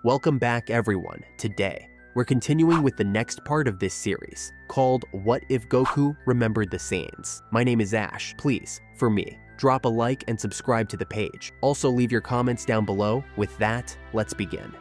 Welcome back everyone. Today, we're continuing with the next part of this series, called What If Goku Remembered the Saiyans? My name is Ash. Please, for me, drop a like and subscribe to the page. Also leave your comments down below. With that, let's begin.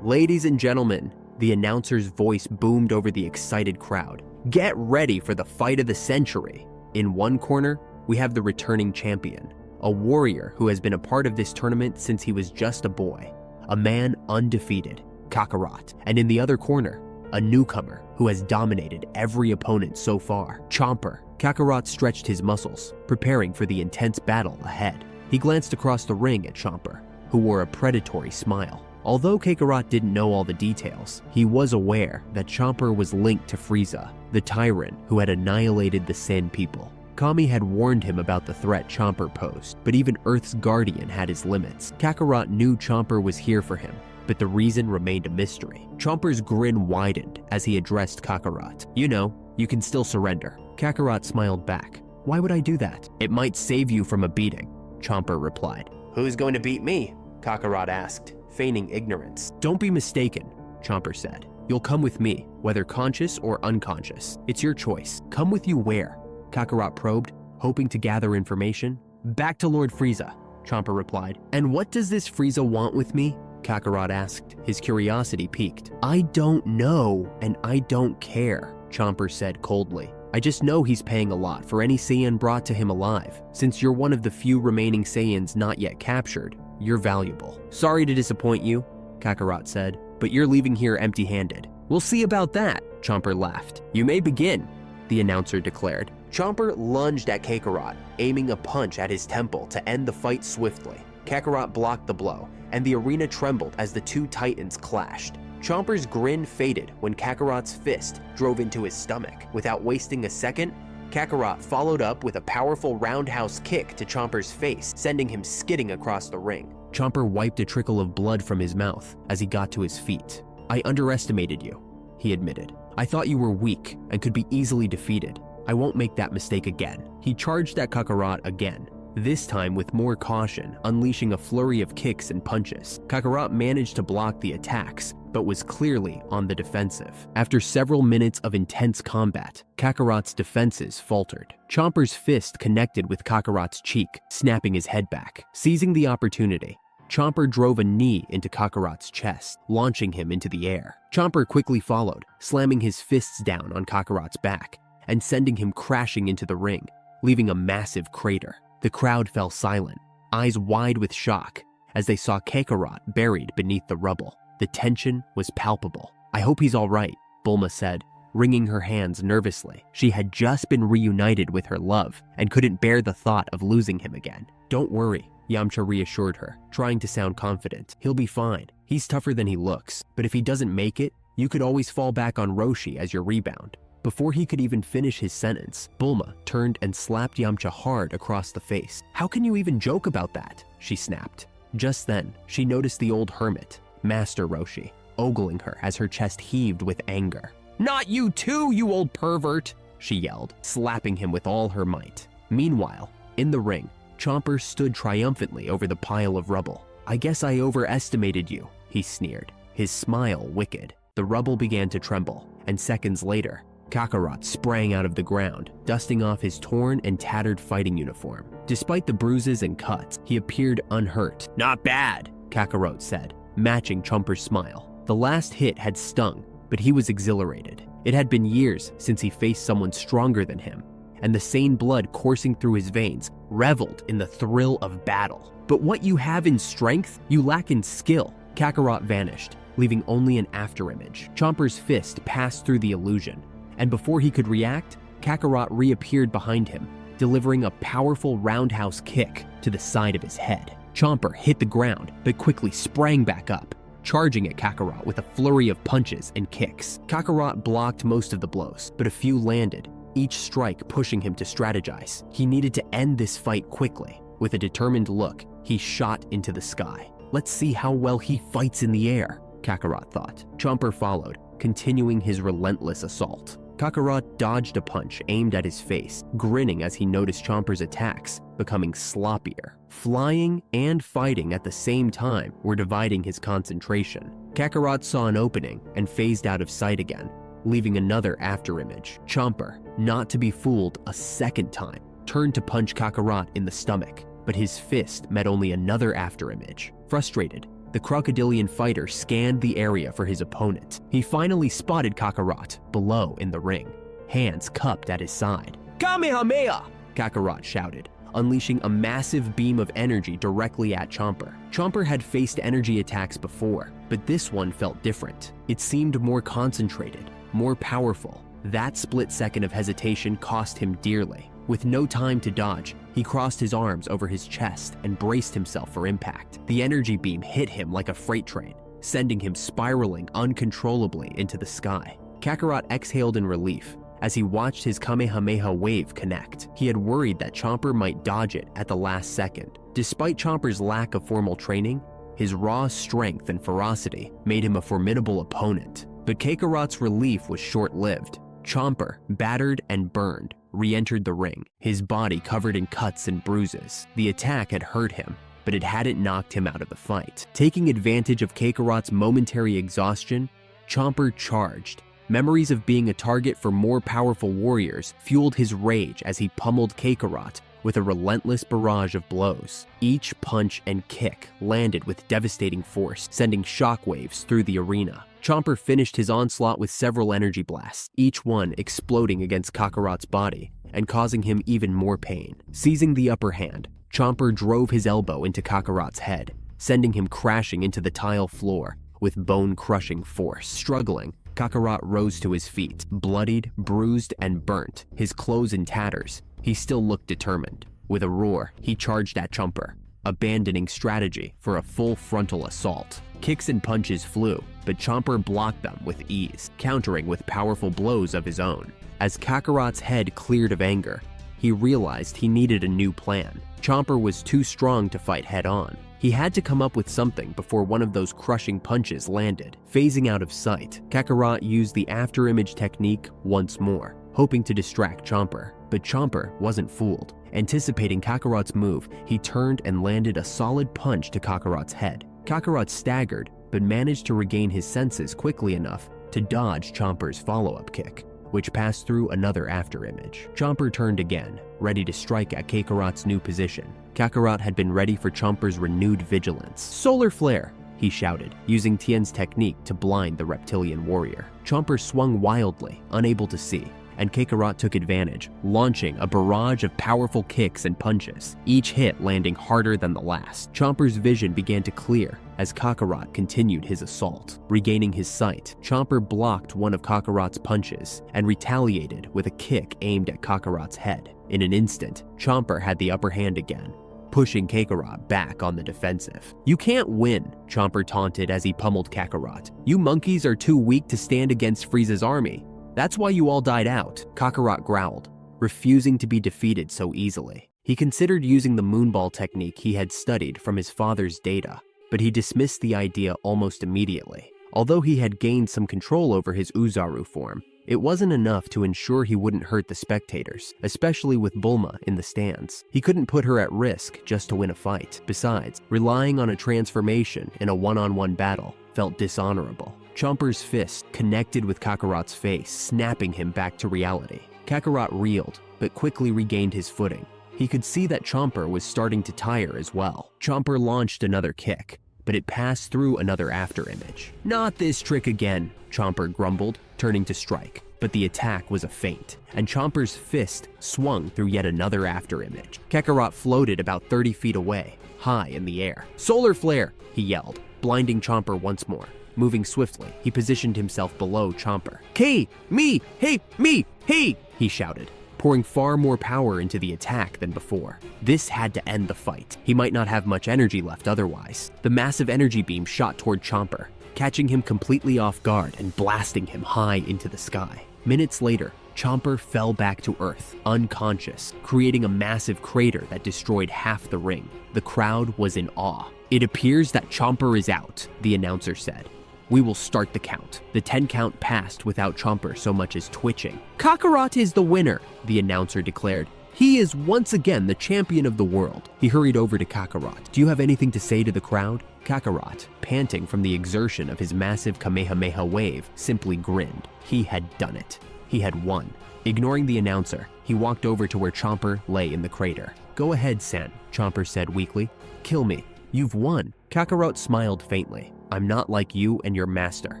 Ladies and gentlemen, the announcer's voice boomed over the excited crowd. Get ready for the fight of the century. In one corner, we have the returning champion, a warrior who has been a part of this tournament since he was just a boy, a man undefeated, Kakarot. And in the other corner, a newcomer who has dominated every opponent so far, Chomper. Kakarot stretched his muscles, preparing for the intense battle ahead. He glanced across the ring at Chomper, who wore a predatory smile. Although Kakarot didn't know all the details, he was aware that Chomper was linked to Frieza, the tyrant who had annihilated the Sand people. Kami had warned him about the threat Chomper posed, but even Earth's guardian had his limits. Kakarot knew Chomper was here for him, but the reason remained a mystery. Chomper's grin widened as he addressed Kakarot. You know, you can still surrender. Kakarot smiled back. Why would I do that? It might save you from a beating, Chomper replied. Who's going to beat me? Kakarot asked, feigning ignorance. Don't be mistaken, Chomper said. You'll come with me, whether conscious or unconscious. It's your choice. Come with you where? Kakarot probed, hoping to gather information. Back to Lord Frieza, Chomper replied. And what does this Frieza want with me? Kakarot asked, his curiosity piqued. I don't know, and I don't care, Chomper said coldly. I just know he's paying a lot for any Saiyan brought to him alive. Since you're one of the few remaining Saiyans not yet captured, you're valuable. Sorry to disappoint you, Kakarot said, but you're leaving here empty-handed. We'll see about that, Chomper laughed. You may begin, the announcer declared. Chomper lunged at Kakarot, aiming a punch at his temple to end the fight swiftly. Kakarot blocked the blow, and the arena trembled as the two titans clashed. Chomper's grin faded when Kakarot's fist drove into his stomach. Without wasting a second, Kakarot followed up with a powerful roundhouse kick to Chomper's face, sending him skidding across the ring. Chomper wiped a trickle of blood from his mouth as he got to his feet. I underestimated you, he admitted. I thought you were weak and could be easily defeated. I won't make that mistake again. He charged at Kakarot again, this time with more caution, unleashing a flurry of kicks and punches. Kakarot managed to block the attacks, but was clearly on the defensive. After several minutes of intense combat, Kakarot's defenses faltered. Chomper's fist connected with Kakarot's cheek, snapping his head back. Seizing the opportunity, Chomper drove a knee into Kakarot's chest, launching him into the air. Chomper quickly followed, slamming his fists down on Kakarot's back and sending him crashing into the ring, leaving a massive crater. The crowd fell silent, eyes wide with shock, as they saw Kakarot buried beneath the rubble. The tension was palpable. I hope he's all right, Bulma said, wringing her hands nervously. She had just been reunited with her love and couldn't bear the thought of losing him again. Don't worry, Yamcha reassured her, trying to sound confident. He'll be fine. He's tougher than he looks, but if he doesn't make it, you could always fall back on Roshi as your rebound. Before he could even finish his sentence, Bulma turned and slapped Yamcha hard across the face. How can you even joke about that? She snapped. Just then, she noticed the old hermit, Master Roshi, ogling her as her chest heaved with anger. Not you too, you old pervert, she yelled, slapping him with all her might. Meanwhile, in the ring, Chomper stood triumphantly over the pile of rubble. I guess I overestimated you, he sneered, his smile wicked. The rubble began to tremble, and seconds later, Kakarot sprang out of the ground, dusting off his torn and tattered fighting uniform. Despite the bruises and cuts, he appeared unhurt. Not bad, Kakarot said, matching Chomper's smile. The last hit had stung, but he was exhilarated. It had been years since he faced someone stronger than him, and the sane blood coursing through his veins reveled in the thrill of battle. But what you have in strength, you lack in skill. Kakarot vanished, leaving only an afterimage. Chomper's fist passed through the illusion, and before he could react, Kakarot reappeared behind him, delivering a powerful roundhouse kick to the side of his head. Chomper hit the ground, but quickly sprang back up, charging at Kakarot with a flurry of punches and kicks. Kakarot blocked most of the blows, but a few landed, each strike pushing him to strategize. He needed to end this fight quickly. With a determined look, he shot into the sky. Let's see how well he fights in the air, Kakarot thought. Chomper followed, continuing his relentless assault. Kakarot dodged a punch aimed at his face, grinning as he noticed Chomper's attacks becoming sloppier. Flying and fighting at the same time were dividing his concentration. Kakarot saw an opening and phased out of sight again, leaving another afterimage. Chomper, not to be fooled a second time, turned to punch Kakarot in the stomach, but his fist met only another afterimage. Frustrated, the crocodilian fighter scanned the area for his opponent. He finally spotted Kakarot below in the ring, hands cupped at his side. "Kamehameha!" Kakarot shouted, unleashing a massive beam of energy directly at Chomper. Chomper had faced energy attacks before, but this one felt different. It seemed more concentrated, more powerful. That split second of hesitation cost him dearly. With no time to dodge, he crossed his arms over his chest and braced himself for impact. The energy beam hit him like a freight train, sending him spiraling uncontrollably into the sky. Kakarot exhaled in relief as he watched his Kamehameha wave connect. He had worried that Chomper might dodge it at the last second. Despite Chomper's lack of formal training, his raw strength and ferocity made him a formidable opponent. But Kakarot's relief was short-lived. Chomper, battered and burned, re-entered the ring, his body covered in cuts and bruises. The attack had hurt him, but it hadn't knocked him out of the fight. Taking advantage of Kakarot's momentary exhaustion, Chomper charged. Memories of being a target for more powerful warriors fueled his rage as he pummeled Kakarot with a relentless barrage of blows. Each punch and kick landed with devastating force, sending shockwaves through the arena. Chomper finished his onslaught with several energy blasts, each one exploding against Kakarot's body and causing him even more pain. Seizing the upper hand, Chomper drove his elbow into Kakarot's head, sending him crashing into the tile floor with bone-crushing force. Struggling, Kakarot rose to his feet, bloodied, bruised, and burnt, his clothes in tatters. He still looked determined. With a roar, he charged at Chomper, abandoning strategy for a full frontal assault. Kicks and punches flew, but Chomper blocked them with ease, countering with powerful blows of his own. As Kakarot's head cleared of anger, he realized he needed a new plan. Chomper was too strong to fight head-on. He had to come up with something before one of those crushing punches landed. Phasing out of sight, Kakarot used the afterimage technique once more, hoping to distract Chomper. But Chomper wasn't fooled. Anticipating Kakarot's move, he turned and landed a solid punch to Kakarot's head. Kakarot staggered, but managed to regain his senses quickly enough to dodge Chomper's follow-up kick, which passed through another afterimage. Chomper turned again, ready to strike at Kakarot's new position. Kakarot had been ready for Chomper's renewed vigilance. "Solar Flare!" he shouted, using Tien's technique to blind the reptilian warrior. Chomper swung wildly, unable to see, and Kakarot took advantage, launching a barrage of powerful kicks and punches, each hit landing harder than the last. Chomper's vision began to clear as Kakarot continued his assault. Regaining his sight, Chomper blocked one of Kakarot's punches and retaliated with a kick aimed at Kakarot's head. In an instant, Chomper had the upper hand again, pushing Kakarot back on the defensive. "You can't win," Chomper taunted as he pummeled Kakarot. "You monkeys are too weak to stand against Frieza's army. That's why you all died out," Kakarot growled, refusing to be defeated so easily. He considered using the moonball technique he had studied from his father's data, but he dismissed the idea almost immediately. Although he had gained some control over his Uzaru form, it wasn't enough to ensure he wouldn't hurt the spectators, especially with Bulma in the stands. He couldn't put her at risk just to win a fight. Besides, relying on a transformation in a one-on-one battle felt dishonorable. Chomper's fist connected with Kakarot's face, snapping him back to reality. Kakarot reeled, but quickly regained his footing. He could see that Chomper was starting to tire as well. Chomper launched another kick, but it passed through another afterimage. "Not this trick again," Chomper grumbled, turning to strike. But the attack was a feint, and Chomper's fist swung through yet another afterimage. Kakarot floated about 30 feet away, high in the air. "Solar Flare!" he yelled, blinding Chomper once more. Moving swiftly, he positioned himself below Chomper. "Hey, me! Hey, me! Hey!" he shouted, pouring far more power into the attack than before. This had to end the fight. He might not have much energy left otherwise. The massive energy beam shot toward Chomper, catching him completely off guard and blasting him high into the sky. Minutes later, Chomper fell back to Earth, unconscious, creating a massive crater that destroyed half the ring. The crowd was in awe. "It appears that Chomper is out," the announcer said. We will start the count. The 10 count passed without Chomper so much as twitching. Kakarot is the winner, the announcer declared. He is once again the champion of the world. He hurried over to Kakarot. Do you have anything to say to the crowd? Kakarot, panting from the exertion of his massive Kamehameha wave, simply grinned. He had done it. He had won. Ignoring the announcer, he walked over to where Chomper lay in the crater. Go ahead, Sen, Chomper said weakly. Kill me. You've won. Kakarot smiled faintly. I'm not like you and your master,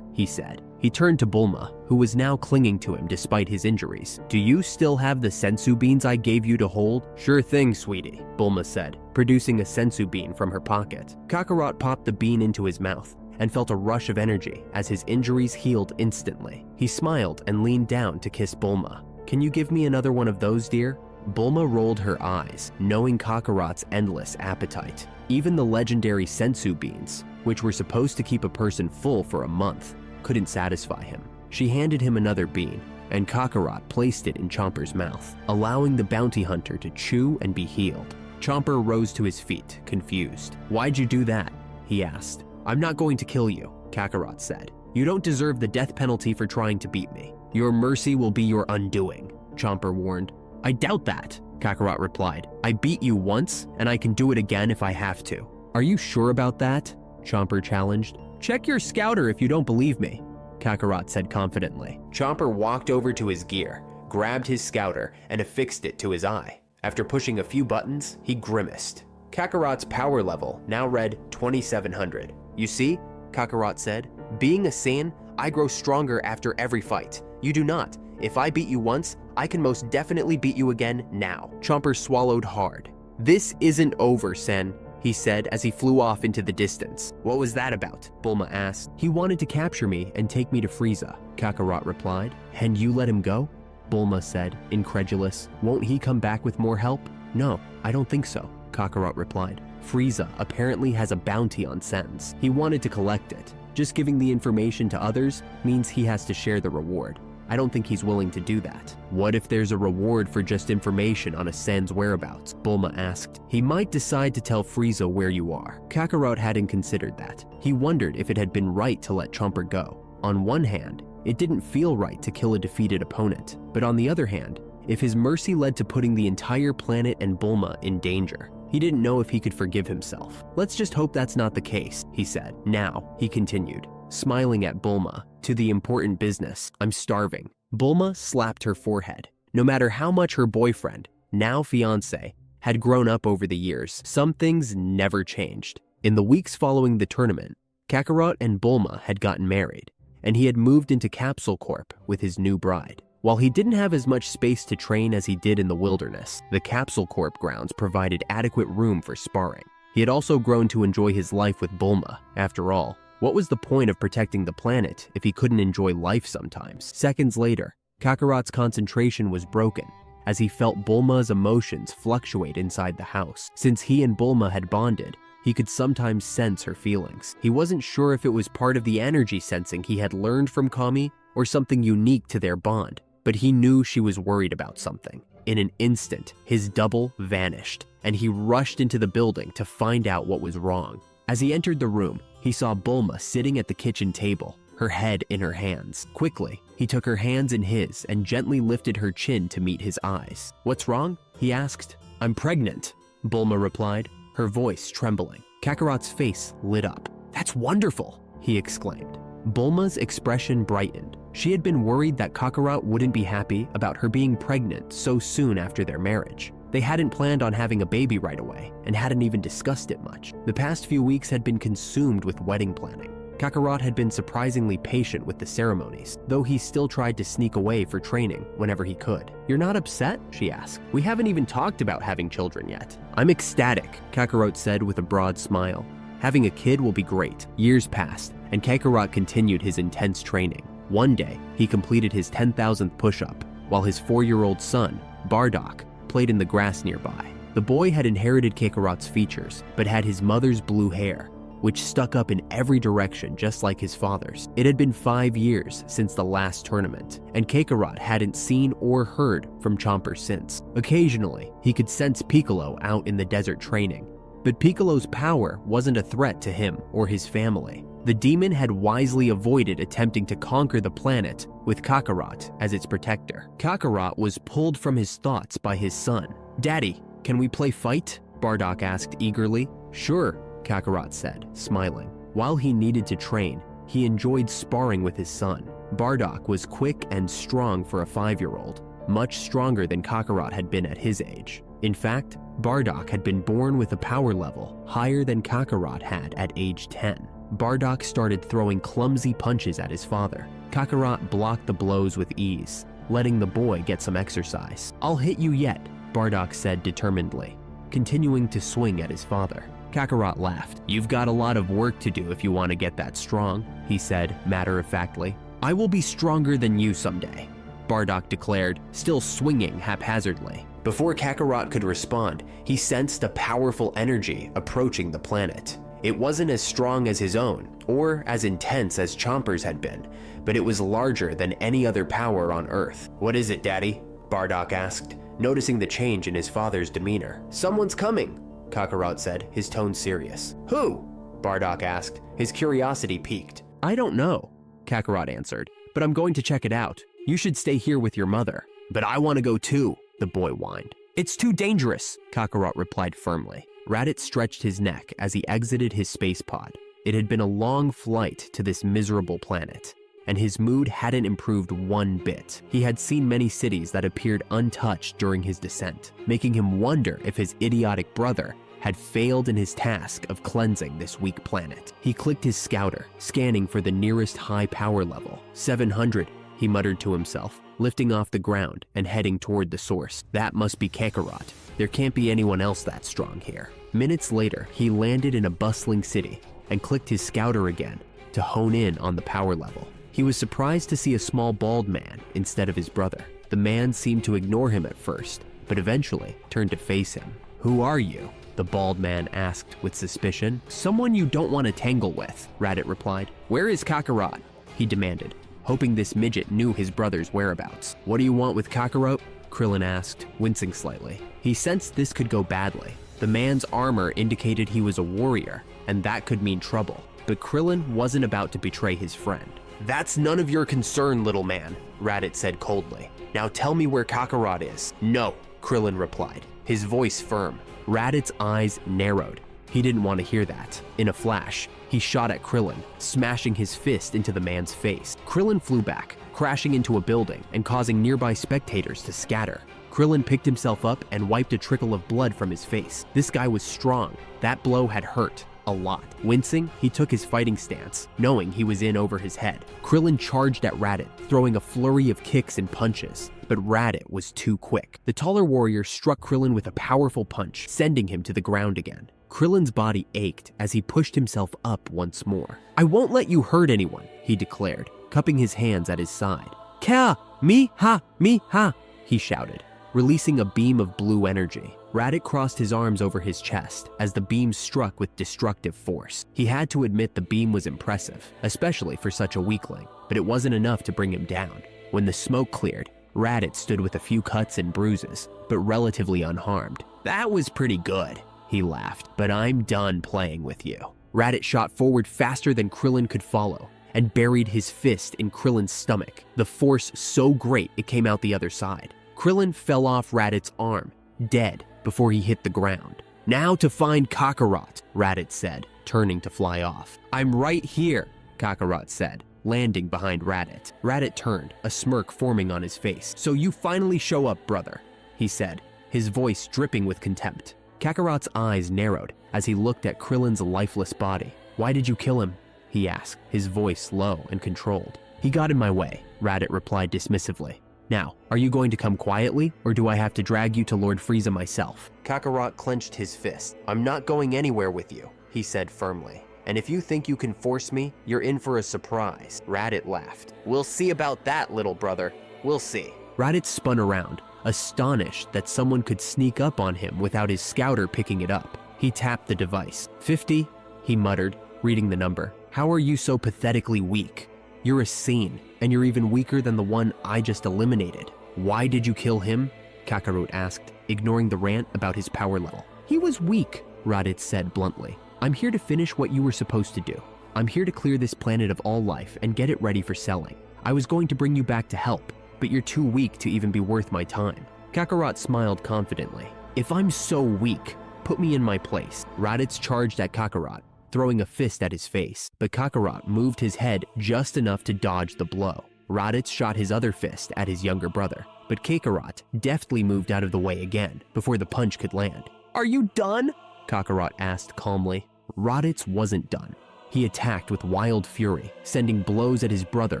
he said. He turned to Bulma, who was now clinging to him despite his injuries. Do you still have the sensu beans I gave you to hold? Sure thing, sweetie, Bulma said, producing a sensu bean from her pocket. Kakarot popped the bean into his mouth and felt a rush of energy as his injuries healed instantly. He smiled and leaned down to kiss Bulma. Can you give me another one of those, dear? Bulma rolled her eyes, knowing Kakarot's endless appetite. Even the legendary sensu beans, which were supposed to keep a person full for a month, couldn't satisfy him. She handed him another bean, and Kakarot placed it in Chomper's mouth, allowing the bounty hunter to chew and be healed. Chomper rose to his feet, confused. Why'd you do that? He asked. I'm not going to kill you, Kakarot said. You don't deserve the death penalty for trying to beat me. Your mercy will be your undoing, Chomper warned. I doubt that, Kakarot replied. I beat you once, and I can do it again if I have to. Are you sure about that? Chomper challenged. Check your scouter if you don't believe me, Kakarot said confidently. Chomper walked over to his gear, grabbed his scouter, and affixed it to his eye. After pushing a few buttons, he grimaced. Kakarot's power level now read 2700. You see, Kakarot said, being a Saiyan, I grow stronger after every fight. You do not. If I beat you once, I can most definitely beat you again now. Chomper swallowed hard. This isn't over, Sen, he said as he flew off into the distance. What was that about? Bulma asked. He wanted to capture me and take me to Frieza, Kakarot replied. And you let him go? Bulma said, incredulous. Won't he come back with more help? No, I don't think so, Kakarot replied. Frieza apparently has a bounty on Sens. He wanted to collect it. Just giving the information to others means he has to share the reward. I don't think he's willing to do that. What if there's a reward for just information on a Sen's whereabouts? Bulma asked. He might decide to tell Frieza where you are. Kakarot hadn't considered that. He wondered if it had been right to let Chomper go. On one hand, it didn't feel right to kill a defeated opponent. But on the other hand, if his mercy led to putting the entire planet and Bulma in danger, he didn't know if he could forgive himself. Let's just hope that's not the case, he said. Now, he continued, smiling at Bulma, to the important business. I'm starving. Bulma slapped her forehead. No matter how much her boyfriend, now fiancé, had grown up over the years, some things never changed. In the weeks following the tournament, Kakarot and Bulma had gotten married, and he had moved into Capsule Corp with his new bride. While he didn't have as much space to train as he did in the wilderness, the Capsule Corp grounds provided adequate room for sparring. He had also grown to enjoy his life with Bulma. After all, what was the point of protecting the planet if he couldn't enjoy life sometimes? Seconds later, Kakarot's concentration was broken as he felt Bulma's emotions fluctuate inside the house. Since he and Bulma had bonded, he could sometimes sense her feelings. He wasn't sure if it was part of the energy sensing he had learned from Kami or something unique to their bond, but he knew she was worried about something. In an instant, his double vanished, and he rushed into the building to find out what was wrong. As he entered the room, he saw Bulma sitting at the kitchen table, her head in her hands. Quickly, he took her hands in his and gently lifted her chin to meet his eyes. What's wrong? He asked. I'm pregnant, Bulma replied, her voice trembling. Kakarot's face lit up. That's wonderful, he exclaimed. Bulma's expression brightened. She had been worried that Kakarot wouldn't be happy about her being pregnant so soon after their marriage. They hadn't planned on having a baby right away and hadn't even discussed it much. The past few weeks had been consumed with wedding planning. Kakarot had been surprisingly patient with the ceremonies, though he still tried to sneak away for training whenever he could. You're not upset? She asked. We haven't even talked about having children yet. I'm ecstatic, Kakarot said with a broad smile. Having a kid will be great. Years passed, and Kakarot continued his intense training. One day, he completed his 10,000th push-up, while his 4-year-old son, Bardock, played in the grass nearby. The boy had inherited Kakarot's features, but had his mother's blue hair, which stuck up in every direction just like his father's. It had been 5 years since the last tournament, and Kakarot hadn't seen or heard from Chomper since. Occasionally, he could sense Piccolo out in the desert training, But Piccolo's power wasn't a threat to him or his family. The demon had wisely avoided attempting to conquer the planet with Kakarot as its protector. Kakarot was pulled from his thoughts by his son. "Daddy, can we play fight?" Bardock asked eagerly. "Sure," Kakarot said, smiling. While he needed to train, he enjoyed sparring with his son. Bardock was quick and strong for a 5-year-old, much stronger than Kakarot had been at his age. In fact, Bardock had been born with a power level higher than Kakarot had at age 10. Bardock started throwing clumsy punches at his father. Kakarot blocked the blows with ease, letting the boy get some exercise. "I'll hit you yet," Bardock said determinedly, continuing to swing at his father. Kakarot laughed. "You've got a lot of work to do if you want to get that strong," he said matter-of-factly. "I will be stronger than you someday," Bardock declared, still swinging haphazardly. Before Kakarot could respond, he sensed a powerful energy approaching the planet. It wasn't as strong as his own, or as intense as Chomper's had been, but it was larger than any other power on Earth. "What is it, Daddy?" Bardock asked, noticing the change in his father's demeanor. "Someone's coming," Kakarot said, his tone serious. "Who?" Bardock asked, his curiosity piqued. "I don't know," Kakarot answered, "but I'm going to check it out. You should stay here with your mother." "But I want to go too," the boy whined. "It's too dangerous," Kakarot replied firmly. Raditz stretched his neck as he exited his space pod. It had been a long flight to this miserable planet, and his mood hadn't improved one bit. He had seen many cities that appeared untouched during his descent, making him wonder if his idiotic brother had failed in his task of cleansing this weak planet. He clicked his scouter, scanning for the nearest high power level. 700, he muttered to himself, lifting off the ground and heading toward the source. That must be Kakarot. There can't be anyone else that strong here. Minutes later, he landed in a bustling city and clicked his scouter again to hone in on the power level. He was surprised to see a small bald man instead of his brother. The man seemed to ignore him at first, but eventually turned to face him. "Who are you?" the bald man asked with suspicion. "Someone you don't want to tangle with," Raditz replied. "Where is Kakarot?" he demanded, hoping this midget knew his brother's whereabouts. "What do you want with Kakarot?" Krillin asked, wincing slightly. He sensed this could go badly. The man's armor indicated he was a warrior, and that could mean trouble. But Krillin wasn't about to betray his friend. "That's none of your concern, little man," Raditz said coldly. "Now tell me where Kakarot is." "No," Krillin replied, his voice firm. Raditz's eyes narrowed. He didn't want to hear that. In a flash, he shot at Krillin, smashing his fist into the man's face. Krillin flew back, crashing into a building and causing nearby spectators to scatter. Krillin picked himself up and wiped a trickle of blood from his face. This guy was strong. That blow had hurt. A lot. Wincing, he took his fighting stance, knowing he was in over his head. Krillin charged at Raditz, throwing a flurry of kicks and punches, but Raditz was too quick. The taller warrior struck Krillin with a powerful punch, sending him to the ground again. Krillin's body ached as he pushed himself up once more. "I won't let you hurt anyone," he declared, cupping his hands at his side. "Ka! Mi ha! Mi ha!" he shouted, releasing a beam of blue energy. Raditz crossed his arms over his chest as the beam struck with destructive force. He had to admit the beam was impressive, especially for such a weakling, but it wasn't enough to bring him down. When the smoke cleared, Raditz stood with a few cuts and bruises, but relatively unharmed. "That was pretty good," he laughed, "but I'm done playing with you." Raditz shot forward faster than Krillin could follow and buried his fist in Krillin's stomach, the force so great it came out the other side. Krillin fell off Raditz's arm, dead, before he hit the ground. "Now to find Kakarot," Raditz said, turning to fly off. "I'm right here," Kakarot said, landing behind Raditz. Raditz turned, a smirk forming on his face. "So you finally show up, brother," he said, his voice dripping with contempt. Kakarot's eyes narrowed as he looked at Krillin's lifeless body. "Why did you kill him?" he asked, his voice low and controlled. "He got in my way," Raditz replied dismissively. "Now, are you going to come quietly, or do I have to drag you to Lord Frieza myself?" Kakarot clenched his fist. "I'm not going anywhere with you," he said firmly. "And if you think you can force me, you're in for a surprise." Raditz laughed. "We'll see about that, little brother. We'll see." Raditz spun around, astonished that someone could sneak up on him without his scouter picking it up. He tapped the device. 50, he muttered, reading the number. "How are you so pathetically weak? You're a Saiyan, and you're even weaker than the one I just eliminated." "Why did you kill him?" Kakarot asked, ignoring the rant about his power level. "He was weak," Raditz said bluntly. I'm here to finish what you were supposed to do. I'm here to clear this planet of all life and get it ready for selling. I was going to bring you back to help, but you're too weak to even be worth my time. Kakarot smiled confidently. If I'm so weak, put me in my place. Raditz charged at Kakarot, throwing a fist at his face, but Kakarot moved his head just enough to dodge the blow. Raditz shot his other fist at his younger brother, but Kakarot deftly moved out of the way again before the punch could land. Are you done? Kakarot asked calmly. Raditz wasn't done. He attacked with wild fury, sending blows at his brother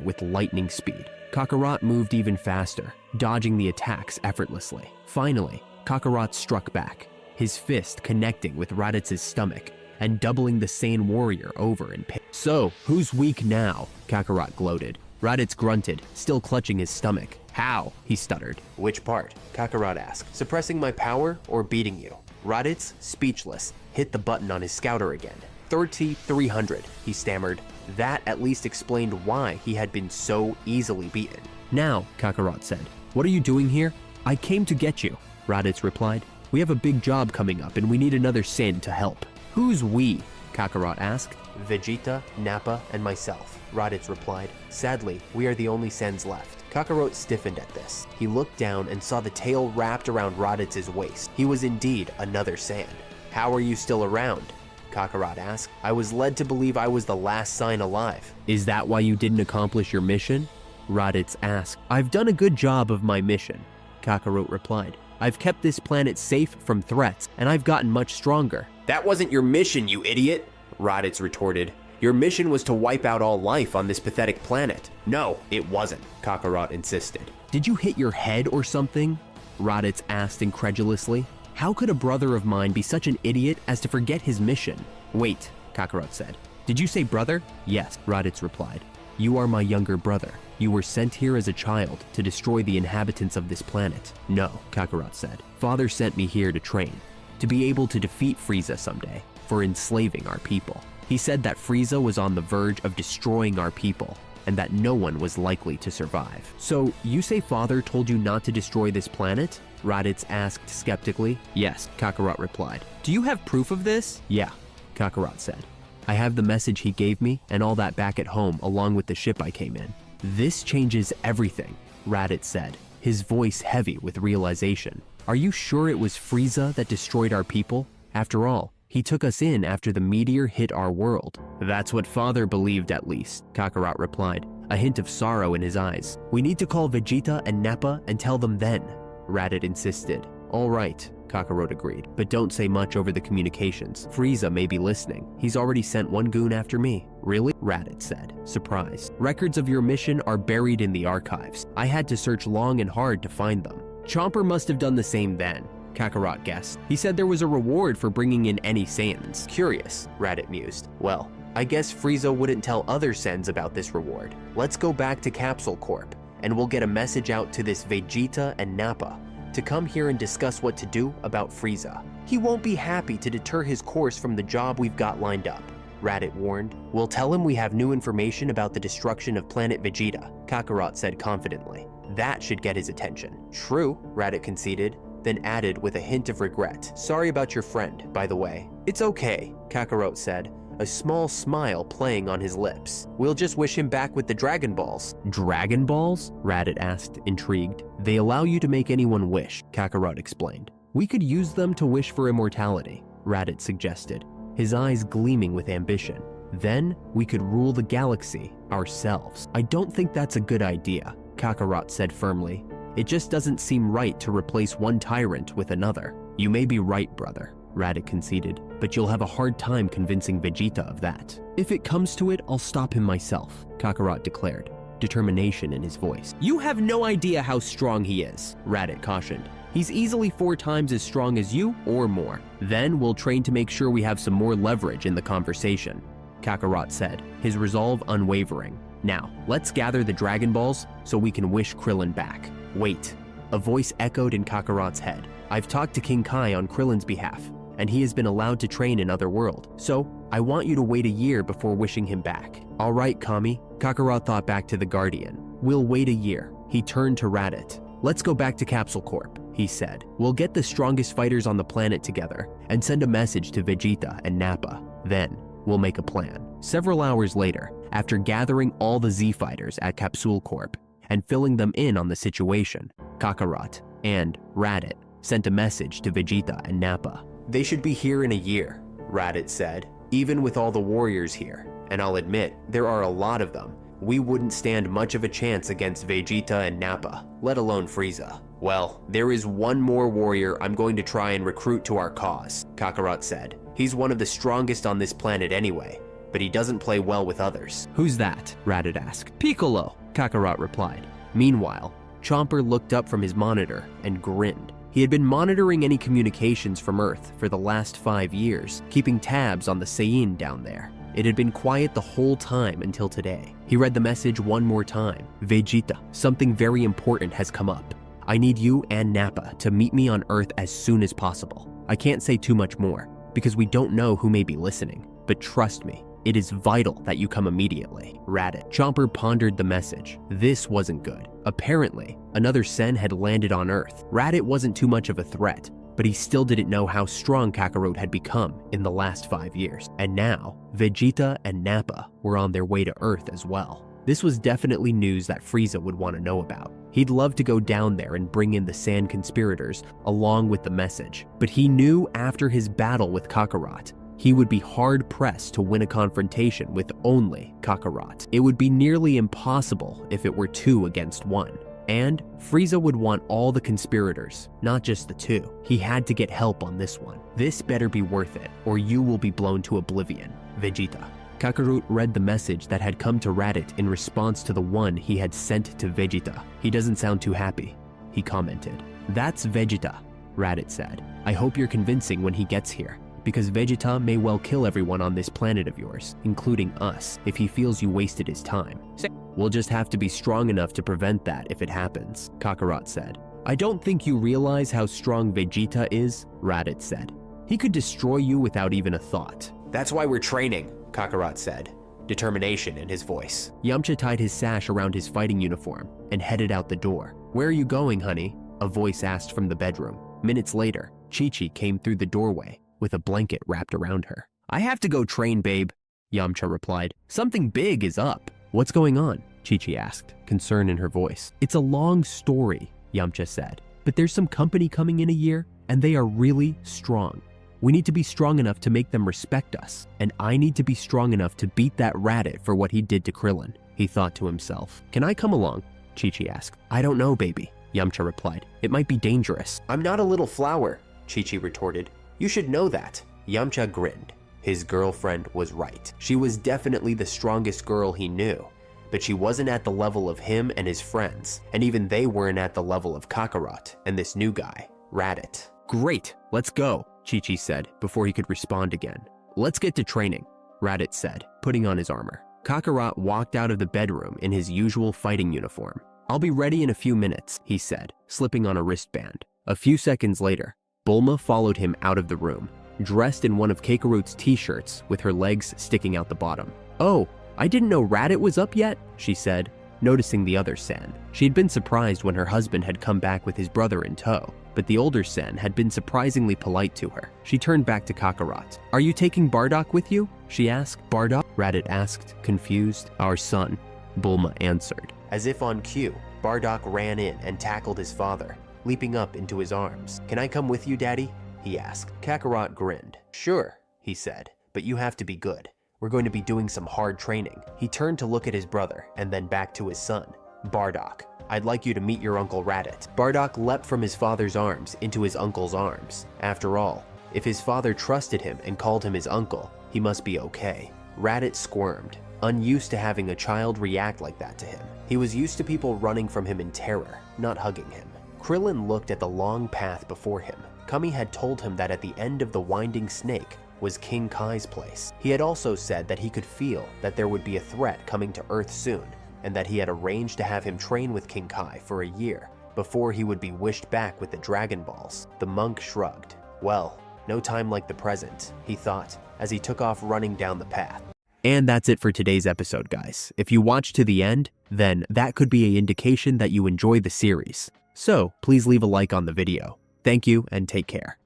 with lightning speed. Kakarot moved even faster, dodging the attacks effortlessly. Finally, Kakarot struck back, his fist connecting with Raditz's stomach and doubling the Saiyan warrior over in pain. So, who's weak now? Kakarot gloated. Raditz grunted, still clutching his stomach. How? He stuttered. Which part? Kakarot asked. Suppressing my power or beating you? Raditz, speechless, hit the button on his scouter again. 300, he stammered. That at least explained why he had been so easily beaten. Now, Kakarot said, what are you doing here? I came to get you, Raditz replied. We have a big job coming up and we need another Saiyan to help. Who's we? Kakarot asked. Vegeta, Nappa, and myself, Raditz replied. Sadly, we are the only Saiyans left. Kakarot stiffened at this. He looked down and saw the tail wrapped around Raditz's waist. He was indeed another Saiyan. How are you still around? Kakarot asked. I was led to believe I was the last Saiyan alive. Is that why you didn't accomplish your mission? Raditz asked. I've done a good job of my mission, Kakarot replied. I've kept this planet safe from threats, and I've gotten much stronger. That wasn't your mission, you idiot, Raditz retorted. Your mission was to wipe out all life on this pathetic planet. No, it wasn't, Kakarot insisted. Did you hit your head or something? Raditz asked incredulously. How could a brother of mine be such an idiot as to forget his mission? Wait, Kakarot said. Did you say brother? Yes, Raditz replied. You are my younger brother. You were sent here as a child to destroy the inhabitants of this planet. No, Kakarot said. Father sent me here to train, to be able to defeat Frieza someday, for enslaving our people. He said that Frieza was on the verge of destroying our people, and that no one was likely to survive. So, you say Father told you not to destroy this planet? Raditz asked skeptically. Yes, Kakarot replied. Do you have proof of this? Yeah, Kakarot said. I have the message he gave me and all that back at home along with the ship I came in. This changes everything, Raditz said, his voice heavy with realization. Are you sure it was Frieza that destroyed our people? After all, he took us in after the meteor hit our world. That's what Father believed at least, Kakarot replied, a hint of sorrow in his eyes. We need to call Vegeta and Nappa and tell them then, Raditz insisted. All right, Kakarot agreed, but don't say much over the communications. Frieza may be listening. He's already sent one goon after me. Really? Raditz said, surprised. Records of your mission are buried in the archives. I had to search long and hard to find them. Chomper must have done the same then, Kakarot guessed. He said there was a reward for bringing in any Saiyans. Curious, Raditz mused. Well, I guess Frieza wouldn't tell other Saiyans about this reward. Let's go back to Capsule Corp, and we'll get a message out to this Vegeta and Nappa to come here and discuss what to do about Frieza. He won't be happy to deter his course from the job we've got lined up, Raditz warned. We'll tell him we have new information about the destruction of planet Vegeta, Kakarot said confidently. That should get his attention. True, Raditz conceded, then added with a hint of regret. Sorry about your friend, by the way. It's okay, Kakarot said, a small smile playing on his lips. We'll just wish him back with the Dragon Balls. Dragon Balls? Raditz asked, intrigued. They allow you to make anyone wish, Kakarot explained. We could use them to wish for immortality, Raditz suggested, his eyes gleaming with ambition. Then we could rule the galaxy ourselves. I don't think that's a good idea, Kakarot said firmly. It just doesn't seem right to replace one tyrant with another. You may be right, brother, Raditz conceded, but you'll have a hard time convincing Vegeta of that. If it comes to it, I'll stop him myself, Kakarot declared, determination in his voice. You have no idea how strong he is, Raditz cautioned. He's easily 4 times as strong as you or more. Then we'll train to make sure we have some more leverage in the conversation, Kakarot said, his resolve unwavering. Now, let's gather the Dragon Balls so we can wish Krillin back. Wait, a voice echoed in Kakarot's head. I've talked to King Kai on Krillin's behalf, and he has been allowed to train in Otherworld. So, I want you to wait a year before wishing him back. All right, Kami, Kakarot thought back to the Guardian. We'll wait a year. He turned to Raditz. Let's go back to Capsule Corp. he said. We'll get the strongest fighters on the planet together and send a message to Vegeta and Nappa. Then, we'll make a plan. Several hours later, after gathering all the Z fighters at Capsule Corp and filling them in on the situation, Kakarot and Raditz sent a message to Vegeta and Nappa. They should be here in a year, Raditz said. Even with all the warriors here, and I'll admit, there are a lot of them, we wouldn't stand much of a chance against Vegeta and Nappa, let alone Frieza. Well, there is one more warrior I'm going to try and recruit to our cause, Kakarot said. He's one of the strongest on this planet anyway, but he doesn't play well with others. Who's that? Raditz asked. Piccolo, Kakarot replied. Meanwhile, Chomper looked up from his monitor and grinned. He had been monitoring any communications from Earth for the last 5 years, keeping tabs on the Saiyans down there. It had been quiet the whole time until today. He read the message one more time. Vegeta, something very important has come up. I need you and Nappa to meet me on Earth as soon as possible. I can't say too much more, because we don't know who may be listening. But trust me, it is vital that you come immediately. Raditz. Chomper pondered the message. This wasn't good. Apparently, another Sen had landed on Earth. Raditz wasn't too much of a threat, but he still didn't know how strong Kakarot had become in the last 5 years. And now, Vegeta and Nappa were on their way to Earth as well. This was definitely news that Frieza would want to know about. He'd love to go down there and bring in the Sand conspirators along with the message, but he knew after his battle with Kakarot, he would be hard-pressed to win a confrontation with only Kakarot. It would be nearly impossible if it were 2 against 1. And Frieza would want all the conspirators, not just the 2. He had to get help on this one. This better be worth it, or you will be blown to oblivion. Vegeta. Kakarot read the message that had come to Raditz in response to the one he had sent to Vegeta. He doesn't sound too happy, he commented. That's Vegeta, Raditz said. I hope you're convincing when he gets here, because Vegeta may well kill everyone on this planet of yours, including us, if he feels you wasted his time. We'll just have to be strong enough to prevent that if it happens, Kakarot said. I don't think you realize how strong Vegeta is, Raditz said. He could destroy you without even a thought. That's why we're training, Kakarot said, determination in his voice. Yamcha tied his sash around his fighting uniform and headed out the door. Where are you going, honey? A voice asked from the bedroom. Minutes later, Chi-Chi came through the doorway with a blanket wrapped around her. I have to go train, babe, Yamcha replied. Something big is up. What's going on? Chi-Chi asked, concern in her voice. It's a long story, Yamcha said, but there's some company coming in a year, and they are really strong. We need to be strong enough to make them respect us, and I need to be strong enough to beat that Raditz for what he did to Krillin, he thought to himself. Can I come along? Chi-Chi asked. I don't know, baby, Yamcha replied. It might be dangerous. I'm not a little flower, Chi-Chi retorted. You should know that. Yamcha grinned. His girlfriend was right. She was definitely the strongest girl he knew, but she wasn't at the level of him and his friends, and even they weren't at the level of Kakarot and this new guy, Raditz. Great, let's go, Chi-Chi said before he could respond again. Let's get to training, Raditz said, putting on his armor. Kakarot walked out of the bedroom in his usual fighting uniform. I'll be ready in a few minutes, he said, slipping on a wristband. A few seconds later, Bulma followed him out of the room, dressed in one of Kakarot's t-shirts with her legs sticking out the bottom. Oh, I didn't know Raditz was up yet, she said, noticing the other Sen. She had been surprised when her husband had come back with his brother in tow, but the older Sen had been surprisingly polite to her. She turned back to Kakarot. Are you taking Bardock with you? She asked. Bardock? Raditz asked, confused. Our son, Bulma answered. As if on cue, Bardock ran in and tackled his father, leaping up into his arms. Can I come with you, Daddy? He asked. Kakarot grinned. Sure, he said, but you have to be good. We're going to be doing some hard training. He turned to look at his brother and then back to his son. Bardock, I'd like you to meet your Uncle Raditz. Bardock leapt from his father's arms into his uncle's arms. After all, if his father trusted him and called him his uncle, he must be okay. Raditz squirmed, unused to having a child react like that to him. He was used to people running from him in terror, not hugging him. Krillin looked at the long path before him. Kami had told him that at the end of the winding snake was King Kai's place. He had also said that he could feel that there would be a threat coming to Earth soon, and that he had arranged to have him train with King Kai for a year before he would be wished back with the Dragon Balls. The monk shrugged. Well, no time like the present, he thought, as he took off running down the path. And that's it for today's episode, guys. If you watched to the end, then that could be an indication that you enjoy the series. So please leave a like on the video. Thank you and take care.